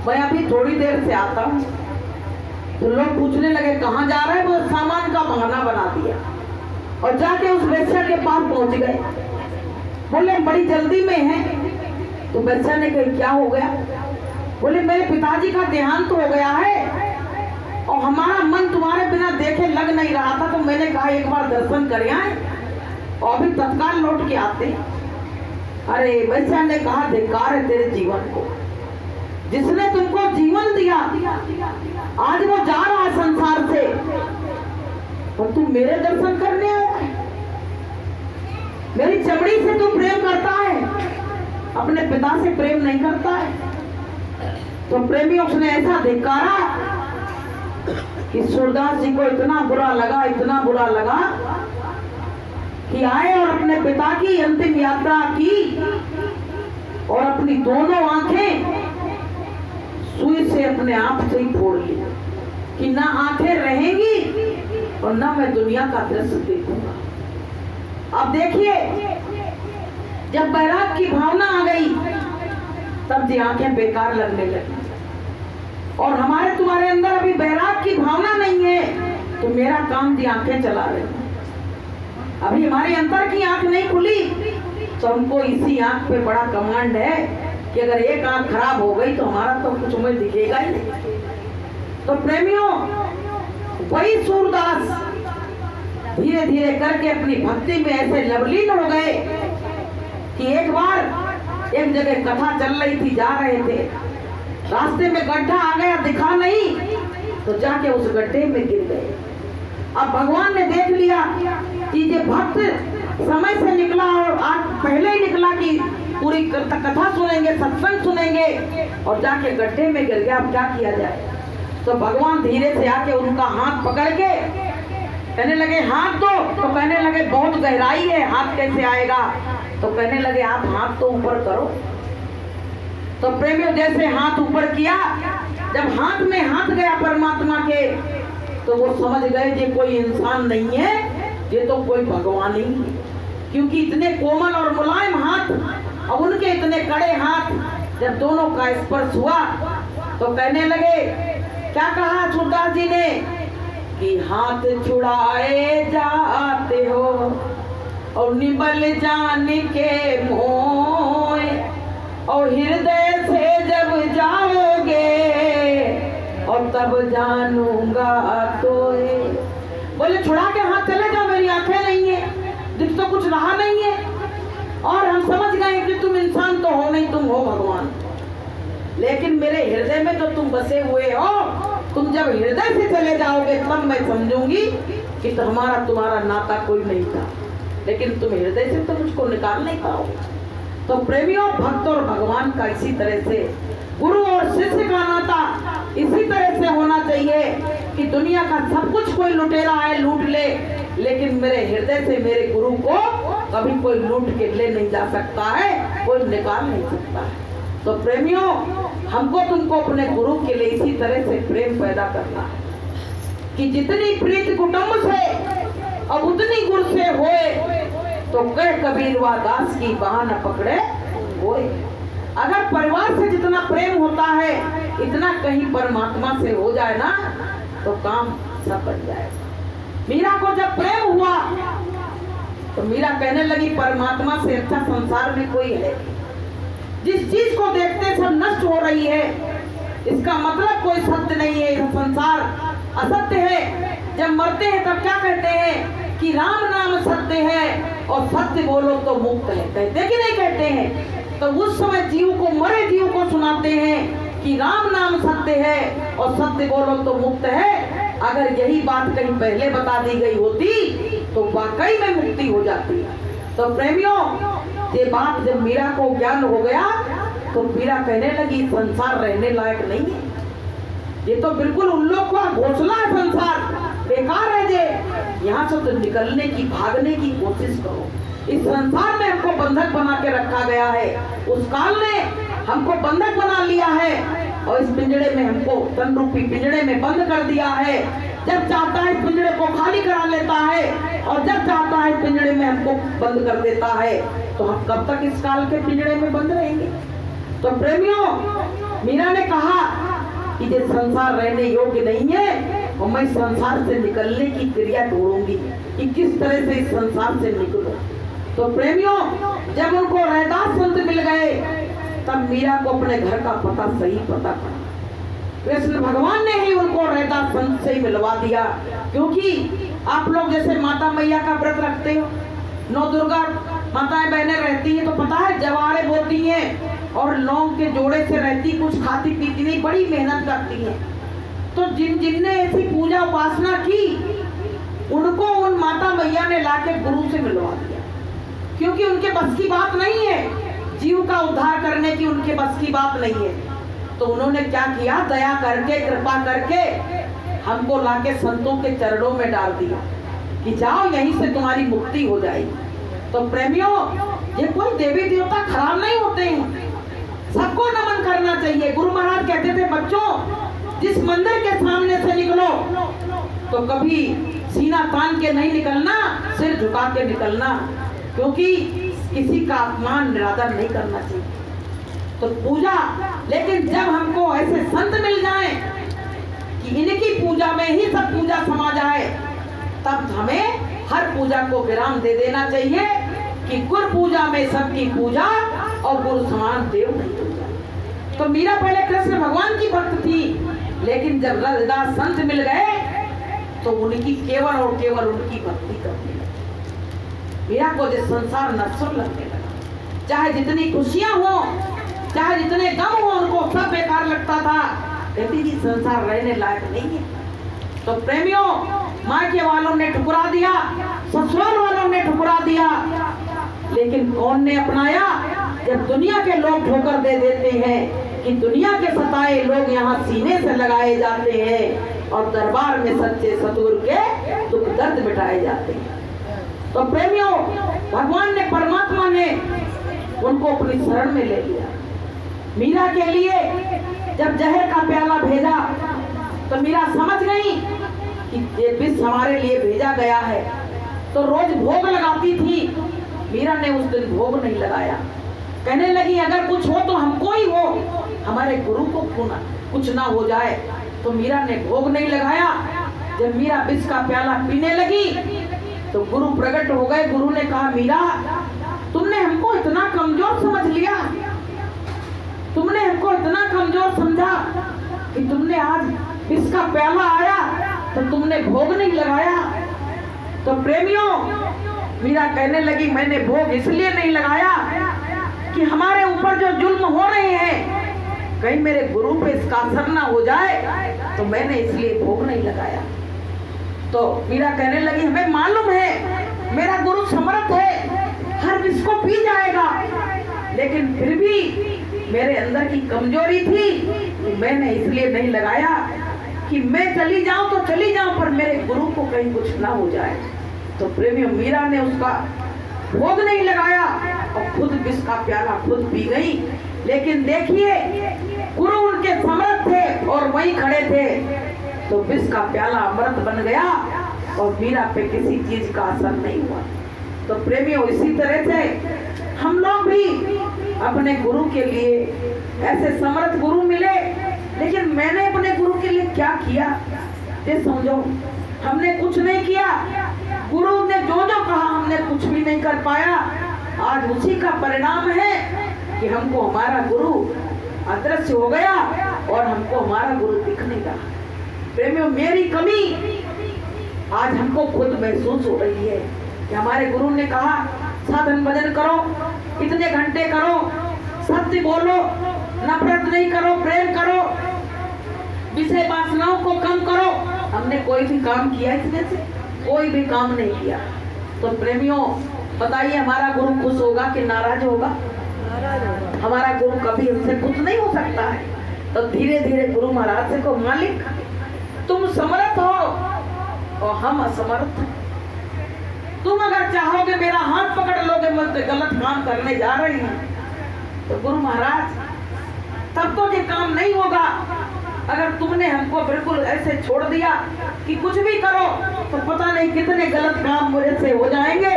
मैं अभी थोड़ी देर से आता हूँ। तो लोग पूछने लगे कहाँ जा रहे हैं, वो सामान का बहाना बना दिया और जाके उस वेश्या के पास पहुंच गए। बोले बड़ी जल्दी में है। तो वेश्या ने कहा क्या हो गया? बोले मेरे पिताजी का देहांत हो गया है और हमारा मन तुम्हारे बिना देखे लग नहीं रहा था, तो मैंने कहा एक बार दर्शन कर आए और अभी तत्काल लौट के आते। अरे वेश्या ने कहा धिक्कार है तेरे जीवन को, जिसने तुमको जीवन दिया आज वो जा रहा है संसार से और तू मेरे दर्शन करने आया है। मेरी चमड़ी से तू प्रेम करता है, अपने पिता से प्रेम नहीं करता है। तो प्रेमी उसने ऐसा धिक्कारा कि सूरदास जी को इतना बुरा लगा, इतना बुरा लगा कि आए और अपने पिता की अंतिम यात्रा की और अपनी दोनों आंखें सुई से अपने आप से ही फोड़ ली कि ना आंखें रहेंगी और ना मैं दुनिया का दृश्य देखूंगा। अब देखिए, जब बैराग की भावना आ गई तब जी आंखें बेकार लगने लगी। और हमारे तुम्हारे अंदर अभी बैराग की भावना नहीं है तो मेरा काम जी आंखें चला रहे हैं। अभी हमारे अंदर की आंख नहीं खुली तो हमको इसी आंख पे बड़ा कमांड है कि अगर एक आंख खराब हो गई तो हमारा तो कुछ हमें दिखेगा ही नहीं। तो प्रेमियों, वही सूरदास धीरे धीरे करके अपनी भक्ति में ऐसे लवलीन हो गए कि एक बार एक जगह कथा चल रही थी, जा रहे थे, रास्ते में गड्ढा आ गया, दिखा नहीं तो जाके उस गड्ढे में गिर गए। अब भगवान ने देख लिया कि ये भक्त समय से निकला और आज पहले ही निकला कि पूरी कथा सुनेंगे, सत्संग सुनेंगे और जाके गड्ढे में गिर गया। अब क्या किया जाए? तो भगवान धीरे से आके उनका हाथ पकड़ के कहने लगे हाथ दो। तो कहने लगे बहुत गहराई है, हाथ कैसे आएगा? तो कहने लगे आप हाथ तो ऊपर करो। तो प्रेमियों जैसे हाथ ऊपर किया, जब हाथ में हाथ गया परमात्मा के तो वो समझ गए ये कोई इंसान नहीं है, ये तो कोई भगवान ही है। क्योंकि इतने कोमल और मुलायम हाथ और उनके इतने कड़े हाथ, जब दोनों का स्पर्श हुआ तो कहने लगे, क्या कहा सूरदास जी ने कि हाथ छुड़ाए जाते हो और निबल जान के मोए और हृदय से जब जाओगे और तब जानूंगा तो। बोले छुड़ा के हाथ चले जाओ, मेरी आंखें नहीं है, दिख तो कुछ रहा नहीं है और हम समझ गए कि तुम इंसान तो हो नहीं, तुम हो भगवान। लेकिन मेरे हृदय में तो तुम बसे हुए हो, तुम जब हृदय से चले जाओगे तब मैं समझूंगी कि तुम्हारा नाता कोई नहीं था, लेकिन तुम हृदय से तो मुझको निकाल नहीं पाओगे। तो प्रेमियों, भक्त और भगवान का इसी तरह से, गुरु और शिष्य का नाता इसी तरह से होना चाहिए कि दुनिया का सब कुछ कोई लुटेरा है लूट ले, लेकिन मेरे हृदय से मेरे गुरु को कभी कोई लूट के ले नहीं जा सकता है, कोई निकाल नहीं सकता है। तो प्रेमियों, हमको तुमको अपने गुरु के लिए इसी तरह से प्रेम पैदा करना है कि जितनी प्रीति कुटुंब से और उतनी गुरु से होए तो कह कबीर वा दास की बाह न पकड़े होए। अगर परिवार से जितना प्रेम होता है इतना कहीं परमात्मा से हो जाए ना तो काम सब बन जाएगा। मीरा को जब प्रेम हुआ तो मीरा कहने लगी परमात्मा से अच्छा संसार में कोई है। जिस चीज को देखते सब नष्ट हो रही है, इसका मतलब कोई सत्य नहीं है, यह संसार असत्य है। जब मरते हैं तब क्या कहते हैं कि राम नाम सत्य है और सत्य बोलो तो मुक्त है, कहते कि नहीं कहते हैं? तो उस समय जीव को, मरे जीव को सुनाते हैं कि राम नाम सत्य है और सत्य बोलो तो मुक्त है। अगर यही बात कहीं पहले बता दी गई होती तो वाकई में मुक्ति हो जाती। तो प्रेमियों, ये बात जब मीरा को ज्ञान हो गया तो मीरा कहने लगी संसार रहने लायक नहीं है, ये तो बिल्कुल उन लोग का घोंसला है, संसार बेकार है। जे यहाँ से तो निकलने की, भागने की कोशिश करो। इस संसार में हमको बंधक बना के रखा गया है, उस काल ने हमको बंधक बना लिया है और इस पिंजड़े में हमको, तन रूपी पिंजड़े में बंद कर दिया है। जब चाहता है पिंजड़े को खाली करा लेता है और जब चाहता है पिंजड़े में हमको बंद कर देता है। तो हम कब तक इस काल के पिंजड़े में बंद रहेंगे? तो प्रेमियों, मीरा ने कहा कि ये संसार रहने योग्य नहीं है और मैं संसार से निकलने की क्रिया ढूंढूंगी कि किस तरह से इस संसार से निकलूं। तो प्रेमियों, जब उनको रैदास संत मिल गए तब मीरा को अपने घर का पता सही पता पड़ा। कृष्ण भगवान ने ही उनको रैदास संत से मिलवा दिया। क्योंकि आप लोग जैसे माता मैया का व्रत रखते हो, 9 दुर्गा माताएं बहनें रहती हैं, तो पता है जवारे बोती हैं और लौंग के जोड़े से रहती, कुछ खाती पीती नहीं, बड़ी मेहनत करती हैं। तो जिनने ऐसी पूजा उपासना की उनको उन माता मैया ने लाके गुरु से मिलवा दिया। क्योंकि उनके बस की बात नहीं है, जीव का उद्धार करने की उनके बस की बात नहीं है। तो उन्होंने क्या किया, दया करके कृपा करके हमको लाके संतों के चरणों में डाल दिया कि जाओ यहीं से तुम्हारी मुक्ति हो जाएगी। तो प्रेमियों, ये कोई देवी देवता खराब नहीं होते हैं, सबको नमन करना चाहिए। गुरु महाराज कहते थे, बच्चों जिस मंदिर के सामने से निकलो तो कभी सीना तान के नहीं निकलना, सिर झुका के निकलना, क्योंकि किसी का अपमान निरादर नहीं करना चाहिए। तो पूजा, लेकिन जब हमको ऐसे संत मिल जाएं कि इनकी पूजा में ही सब पूजा समा जाए, तब हमें हर पूजा को विराम दे देना चाहिए कि गुरु पूजा में सबकी पूजा और गुरु समान देव नहीं पूजा। तो मीरा पहले कृष्ण भगवान की भक्त थी, लेकिन जब रैदास संत मिल गए तो उनकी केवल और केवल उनकी भक्ति करने लगी। मीरा को जो संसार नश्वर लगने लगा, चाहे जितनी खुशियां हो, चाहे जितने गम हो, उनको सब बेकार लगता था। कहती जी संसार रहने लायक नहीं है। तो प्रेमियों, मायके वालों ने ठुकरा दिया, ससुराल वालों ने ठुकरा दिया, लेकिन कौन ने अपनाया? जब दुनिया के लोग ठोकर दे देते हैं कि दुनिया के सताए लोग यहाँ सीने से लगाए जाते हैं और दरबार में सच्चे सतगुरु के दुख दर्द मिटाए जाते हैं। तो प्रेमियों, भगवान ने, परमात्मा ने उनको अपनी शरण में ले लिया। मीरा के लिए जब जहर का प्याला भेजा तो मीरा समझ गई कि ये विष हमारे लिए भेजा गया है। तो रोज भोग लगाती थी, मीरा ने उस दिन भोग नहीं लगाया। कहने लगी अगर कुछ हो तो हमको ही हो, हमारे गुरु को कुछ ना हो जाए। तो मीरा ने भोग नहीं लगाया। जब मीरा विष का प्याला पीने लगी तो गुरु प्रकट हो गए। गुरु ने कहा, मीरा तुमने हमको इतना कमजोर समझ लिया, तुमने हमको इतना कमजोर समझा कि तुमने आज इसका प्याला आया तो तुमने भोग नहीं लगाया। तो प्रेमियों, मीरा कहने लगी मैंने भोग इसलिए नहीं लगाया कि हमारे ऊपर जो जुल्म हो रहे हैं कहीं मेरे गुरु पे इसका असर ना हो जाए, तो मैंने इसलिए भोग नहीं लगाया। तो मीरा कहने लगी हमें मालूम है मेरा गुरु समर्थ है, हर विष को पी जाएगा, लेकिन फिर भी मेरे अंदर की कमजोरी थी कि मैंने इसलिए नहीं लगाया कि मैं चली जाऊं तो चली जाऊं, पर मेरे गुरु को कहीं कुछ ना हो जाए। तो प्रेमियों, मीरा ने उसका भोग नहीं लगाया और खुद विष का प्याला खुद पी गई। लेकिन देखिए, गुरु उनके समर्थ थे और वहीं खड़े थे, तो विष का प्याला अमृत बन गया और मीरा पे किसी चीज का असर नहीं हुआ। तो प्रेमियों, इसी तरह से हम लोग भी अपने गुरु के लिए, ऐसे समर्थ गुरु मिले, लेकिन मैंने अपने गुरु के लिए क्या किया ये समझो। हमने कुछ नहीं किया, गुरु ने जो जो कहा हमने कुछ भी नहीं कर पाया। आज उसी का परिणाम है कि हमको हमारा गुरु अदृश्य हो गया और हमको हमारा गुरु दिख नहीं रहा। प्रेमियों, मेरी कमी आज हमको खुद महसूस हो रही है कि हमारे गुरु ने कहा साधन भजन करो, इतने घंटे करो, सत्य बोलो, नफरत नहीं करो, प्रेम करो, विषय वासनाओं को कम करो। हमने कोई भी काम किया इसमें से? कोई भी काम नहीं किया। तो प्रेमियों, बताइए हमारा गुरु खुश होगा कि नाराज होगा? हमारा गुरु कभी हमसे खुश नहीं हो सकता है। तो धीरे धीरे गुरु महाराज से को, मालिक तुम समर्थ हो और हम असमर्थ। तुम अगर चाहोगे मेरा हाथ पकड़ लोगे, मुझसे गलत काम करने जा रही हैं, तो गुरु महाराज तब तो ये काम नहीं होगा। अगर तुमने हमको बिल्कुल ऐसे छोड़ दिया कि कुछ भी करो, तो पता नहीं कितने गलत काम मुझे से हो जाएंगे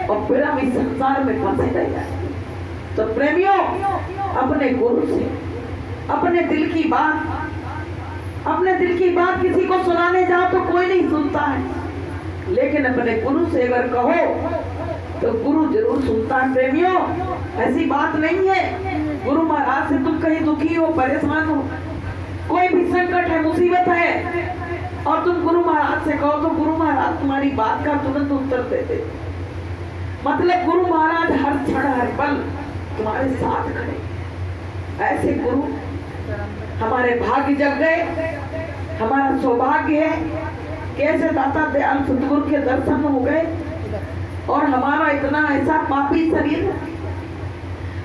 और फिर हम इस संसार में फंसे रह जाएंगे। तो प्रेमियों, अपने गुरु से, अपने दिल की बात किसी को सुनाने जाओ तो कोई नहीं सुनता है, लेकिन अपने गुरु से अगर कहो तो गुरु जरूर सुनता है। प्रेमियों, ऐसी बात नहीं है गुरु महाराज से तुम कहीं दुखी हो, परेशान हो, कोई भी संकट है, मुसीबत है, और तुम गुरु महाराज से कहो तो गुरु महाराज तुम्हारी बात का तुरंत उत्तर देते। मतलब गुरु महाराज हर क्षण हर पल तुम्हारे साथ खड़े। ऐसे गुरु हमारे भाग्य जग गए, हमारा सौभाग्य है। कैसे दाता दयाल सतगुरु के दर्शन हो गए, और हमारा इतना ऐसा पापी शरीर,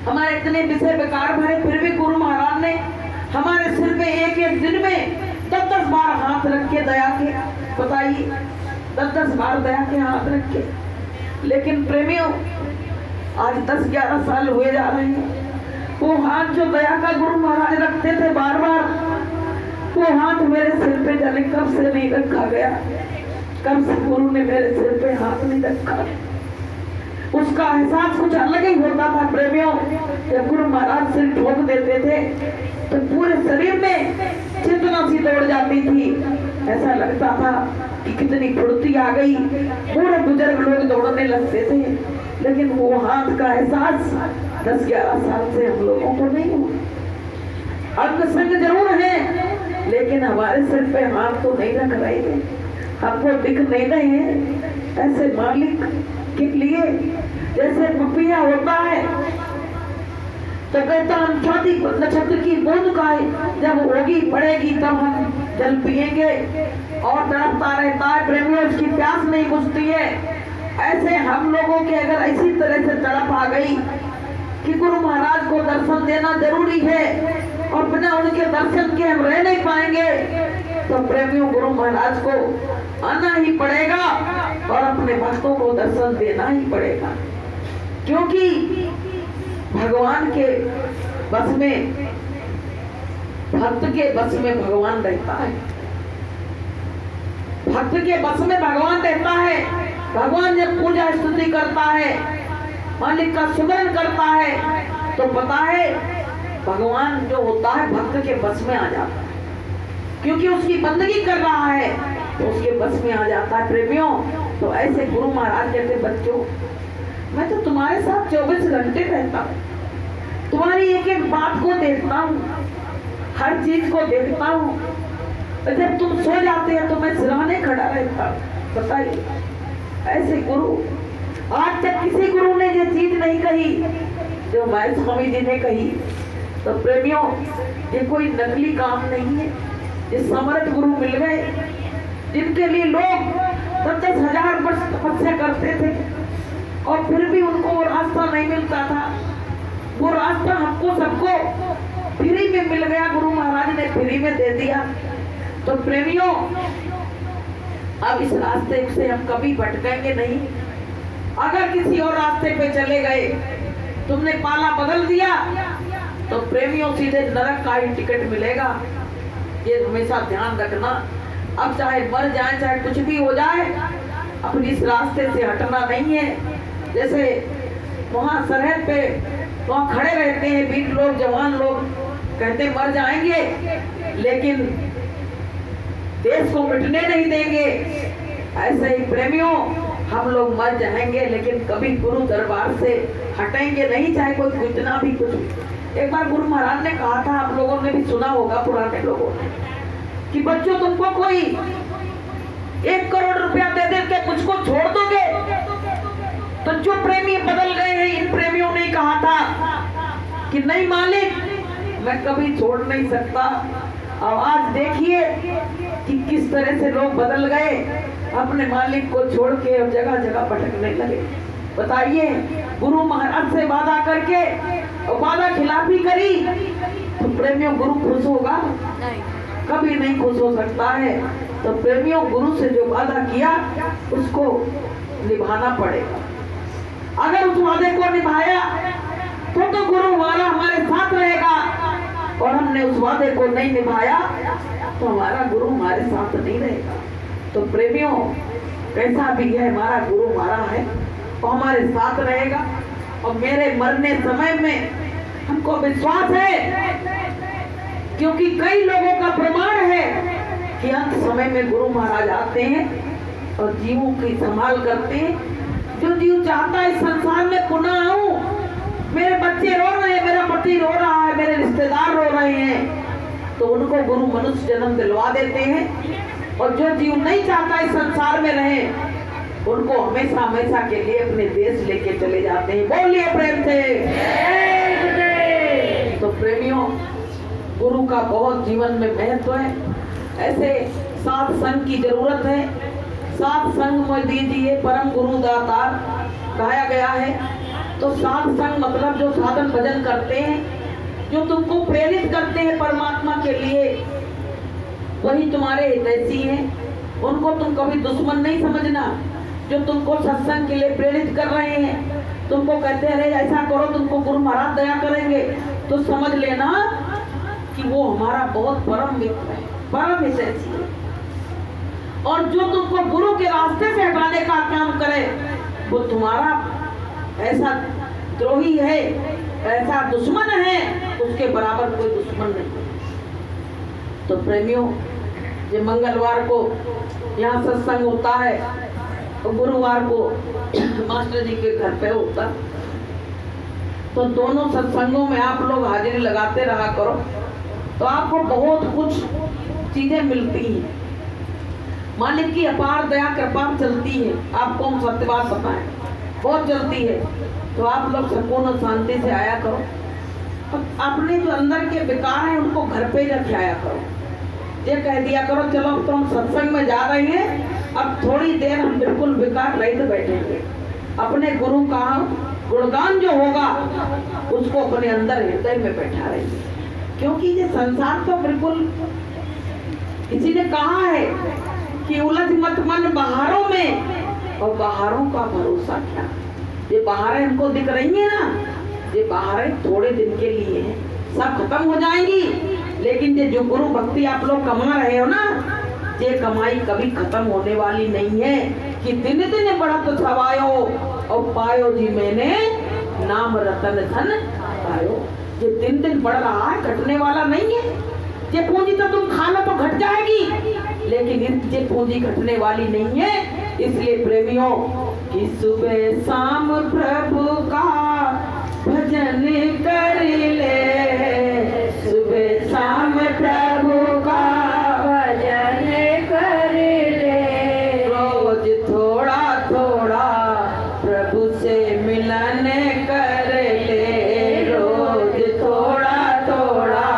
हमारे इतने विषय बेकार भरे, फिर भी गुरु महाराज ने हमारे सिर पे एक एक दिन में 10-10 बार हाथ रख के दया के, बताइए 10-10 बार दया के हाथ रख के। लेकिन प्रेमियों, आज 10-11 साल हुए जा रहे हैं, वो हाथ जो दया का गुरु महाराज रखते थे बार बार, वो हाथ मेरे सिर पे जाने कब से नहीं रखा गया, कब से गुरु ने मेरे सिर पे हाथ नहीं रखा। उसका एहसास कुछ अलग ही होता था प्रेमियों। जब गुरु महाराज सिर ठोक देते थे तो पूरे शरीर में चेतना सी दौड़ जाती थी, ऐसा लगता था कि कितनी फुर्ती आ गई, पूरे बुजुर्ग लोग दौड़ने लगते थे। लेकिन वो हाथ का एहसास 10-11 साल से हम लोगों को नहीं हुआ। अंग संग जरूर है, लेकिन हमारे सिर पे हाथ तो नहीं रख रहे थे, हमको दिख नहीं रहे हैं। ऐसे मालिक के लिए जैसे पपिया होता है तो कहता हम छाती नक्षत्र की बूंद का है, जब होगी पड़ेगी तब हम जल पिएंगे, और तड़पता रहता है प्रेमियों, उसकी प्यास नहीं बुझती है। ऐसे हम लोगों के अगर इसी तरह से तड़प आ गई कि गुरु महाराज को दर्शन देना जरूरी है और बिना उनके दर्शन के हम रह नहीं पाएंगे, तो प्रेमियों गुरु महाराज को आना ही पड़ेगा और अपने भक्तों को दर्शन देना ही पड़ेगा। क्योंकि भगवान के बस में, भक्त के बस में भगवान रहता है, भक्त के बस में भगवान रहता है। भगवान जब पूजा स्तुति करता है, मालिक का सुमरन करता है, तो पता है भगवान जो होता है भक्त के बस में आ जाता है, क्योंकि उसकी बंदगी कर रहा है तो उसके बस में आ जाता है। प्रेमियों, तो ऐसे गुरु महाराज कहते बच्चों, मैं तो तुम्हारे साथ 24 घंटे रहता हूँ, तुम्हारी एक एक बात को देखता हूँ, हर चीज को देखता हूँ। जब तुम सो जाते हैं तो मैं सिरहाने खड़ा रहता हूँ। बताइए, ऐसे गुरु, आज तक किसी गुरु ने ये चीज नहीं कही जो मैं स्वामी जी ने कही। तो प्रेमियों, ये कोई नकली काम नहीं है। ये समर्थ गुरु मिल गए, जिनके लिए लोग 10-10 हजार वर्ष तपस्या करते थे और फिर भी उनको वो रास्ता नहीं मिलता था। वो रास्ता हमको सबको फ्री में मिल गया, गुरु महाराज ने फ्री में दे दिया। तो प्रेमियों, अब इस रास्ते से हम कभी भटकेंगे नहीं। अगर किसी और रास्ते पे चले गए, तुमने पाला बदल दिया, तो प्रेमियों सीधे नरक का ही टिकट मिलेगा। ये हमेशा ध्यान रखना। अब चाहे मर जाए, चाहे कुछ भी हो जाए, अपनी इस रास्ते से हटना नहीं है। जैसे वहाँ सरहद पे वहाँ खड़े रहते हैं वीर लोग, जवान लोग, कहते मर जाएंगे लेकिन देश को मिटने नहीं देंगे। ऐसे ही प्रेमियों, हम लोग मर जाएंगे लेकिन कभी गुरु दरबार से हटेंगे नहीं, चाहे कोई कितना भी कुछ। एक बार गुरु महाराज ने कहा था, आप लोगों ने भी सुना होगा, पुराने लोगों ने, कि बच्चों तुमको कोई 1 करोड़ रुपया दे दे के मुझको छोड़ दोगे? तो जो प्रेमी बदल गए हैं, इन प्रेमियों ने कहा था कि नहीं मालिक, मैं कभी छोड़ नहीं सकता। अब आज देखिए कि किस तरह से लोग बदल गए, अपने मालिक को छोड़ के और जगह जगह भटकने लगे। बताइए, गुरु महाराज से वादा करके और वादा खिलाफी करी तो प्रेमियों गुरु खुश होगा? नहीं, कभी नहीं खुश हो सकता है। तो प्रेमियों, गुरु से जो वादा किया उसको निभाना पड़ेगा। अगर उस वादे को निभाया तो गुरु हमारा हमारे साथ रहेगा, और हमने उस वादे को नहीं निभाया तो हमारा गुरु हमारे साथ नहीं रहेगा। तो प्रेमियों, कैसा भी है, हमारा गुरु हमारा है और हमारे साथ रहेगा। और मेरे मरने समय में हमको विश्वास है क्योंकि कई लोगों का प्रमाण है कि अंत समय में गुरु महाराज आते हैं और जीवों की संभाल करते हैं। जो जीव चाहता है इस संसार में पुनः आऊं, मेरे बच्चे रो रहे हैं, मेरा पति रो रहा है, मेरे रिश्तेदार रो रहे हैं, तो उनको गुरु मनुष्य जन्म दिलवा देते हैं। और जो जीव नहीं चाहता इस संसार में रहे, उनको हमेशा हमेशा के लिए अपने देश लेके चले जाते हैं। बोलिए प्रेम से। तो प्रेमियों, गुरु का बहुत जीवन में महत्व है। ऐसे सात संग की जरूरत है। सात संग में दीजिए परम गुरु दातार कहा गया है। तो सात संग मतलब जो साधन भजन करते हैं, जो तुमको प्रेरित करते हैं परमात्मा के लिए, वही तुम्हारे हितैषी हैं। उनको तुम कभी दुश्मन नहीं समझना। जो तुमको सत्संग के लिए प्रेरित कर रहे हैं, तुमको कहते हैं अरे ऐसा करो, तुमको गुरु महाराज दया करेंगे, तो समझ लेना कि वो हमारा बहुत परम मित्र है, परम हितैषी है। और जो तुमको गुरु के रास्ते से हटाने का काम करे, वो तुम्हारा ऐसा द्रोही है, ऐसा दुश्मन है, उसके बराबर कोई दुश्मन नहीं। तो प्रेमियों, ये मंगलवार को यहाँ सत्संग होता है और गुरुवार को मास्टर जी के घर पे होता, तो दोनों सत्संगों में आप लोग हाजिरी लगाते रहा करो, तो आपको बहुत कुछ चीजें मिलती हैं। मालिक की अपार दया कृपा चलती है। आपको हम सत्य बात बताएं, बहुत चलती है। तो आप लोग सुकून शांति से आया करो। तो अपने जो अंदर के विकार हैं उनको घर पे रख आया करो। ये कह दिया करो चलो अब तो हम सत्संग में जा रहे हैं, अब थोड़ी देर हम बिल्कुल विकार रहित बैठेंगे। अपने गुरु का गुणगान जो होगा उसको अपने अंदर हृदय में बैठा रहेंगे। क्योंकि ये संसार तो बिल्कुल, किसी ने कहा है कि उलझ मत मन बहारों में, और बहारों का भरोसा क्या। ये बहारें हमको दिख रही है ना, ये बहारें थोड़े दिन के लिए हैं, सब खत्म हो जाएंगी। लेकिन ये जो गुरु भक्ति आप लोग कमा रहे हो ना, ये कमाई कभी खत्म होने वाली नहीं है कि दिन दिन बढ़त छवायो और पायो जी मैंने नाम रतन धन पायो। ये दिन दिन बढ़ रहा है, घटने वाला नहीं है। ये पूंजी तो तुम खा लो तो घट जाएगी, लेकिन ये पूंजी घटने वाली नहीं है। इसलिए प्रेमियों, कि सुबह शाम प्रभु का भजन कर ले, सुबह शाम प्रभु का भजन कर ले, रोज थोड़ा थोड़ा प्रभु से मिलन कर ले, रोज थोड़ा थोड़ा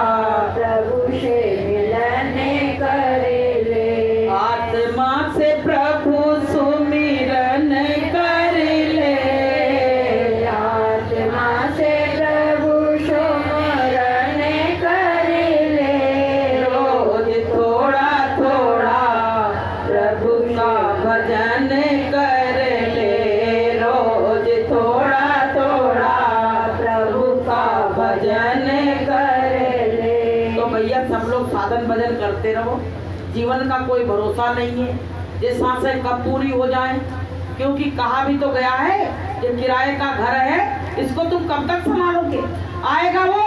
प्रभु से मिलन कर ले, आत्मा से प्रभु सुमिरन कर ले, आत्मा से प्रभु सुमिरन कर ले, रोज थोड़ा थोड़ा प्रभु का भजन कर ले, रोज थोड़ा थोड़ा प्रभु का भजन कर ले। तो भैया सब लोग साधन भजन करते रहो। जीवन का कोई भरोसा नहीं है, ये सांसें कब पूरी हो जाएं। क्योंकि कहा भी तो गया है कि किराए का घर है, इसको तुम कब तक संभालोगे। आएगा वो,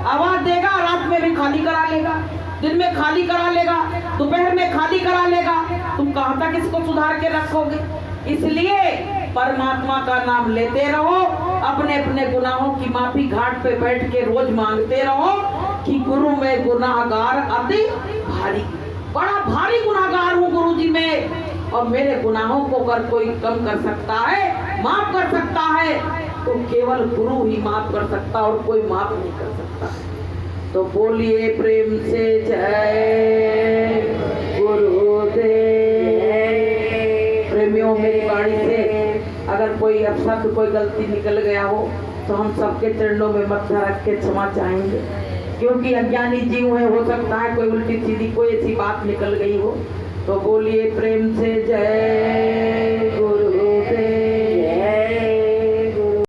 आवाज देगा, रात में भी खाली करा लेगा, दिन में खाली करा लेगा, दोपहर में खाली करा लेगा। तुम कहाँ तक इसको सुधार के रखोगे। इसलिए परमात्मा का नाम लेते रहो, अपने अपने गुनाहों की माफी घाट पे बैठ के रोज मांगते रहो कि गुरु में गुनाहगार अति भारी, बड़ा भारी गुनाहगार हूँ गुरु जी में, और मेरे गुनाहों को अगर कोई कम कर सकता है, माफ कर सकता है, तो केवल गुरु ही माफ कर सकता, और कोई माफ नहीं कर सकता। तो बोलिए प्रेम से जय गुरुदेव। प्रेमियों, मेरी वाणी से अगर कोई अपशब्द, कोई गलती निकल गया हो तो हम सबके चरणों में मत्था रख के क्षमा चाहेंगे। क्योंकि अज्ञानी जीव है, हो सकता है कोई उल्टी सीधी कोई ऐसी बात निकल गई हो। तो बोलिए प्रेम से जय